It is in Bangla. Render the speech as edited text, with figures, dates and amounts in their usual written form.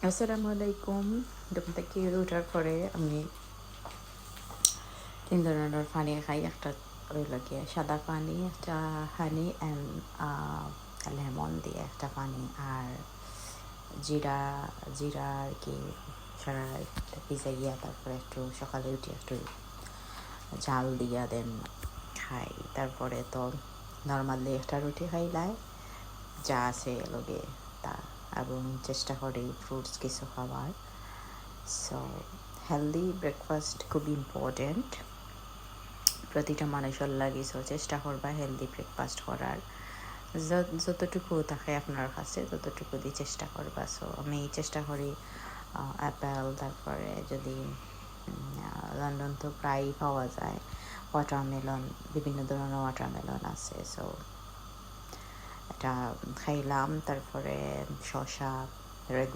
আসসালামু আলাইকুম। ঘুম থেকে ওঠার পরে আমি ৩ ধরনের পানি খাই। একটা হইলো গিয়ে সাদা পানি, একটা হানি অ্যান্ড লেমন দিয়ে একটা পানি, আর জিরা জিরা আর কি সারা রাত ভিজাইয়া তারপরে একটু সকালে উঠে একটু ঝাল দিয়া দেন খাই। তারপরে তো নর্মালি একটা রুটি খাইলাই যা আছে লগে তা, এবং চেষ্টা করি ফ্রুটস কিছু খাওয়ার। সো হেলদি ব্রেকফাস্ট খুব ইম্পর্টেন্ট প্রতিটা মানুষের লাগে। সো চেষ্টা করবা হেলদি ব্রেকফাস্ট করার, যতটুকু থাকে আপনার কাছে ততটুকু দিয়ে চেষ্টা করবা। সো আমি চেষ্টা করি অ্যাপেল, তারপরে যদি লন্ডন তো প্রায়ই পাওয়া যায় ওয়াটারমেলন, বিভিন্ন ধরনের ওয়াটারমেলন আছে। সো এটা খাইলাম, তারপরে শসা রেগুলার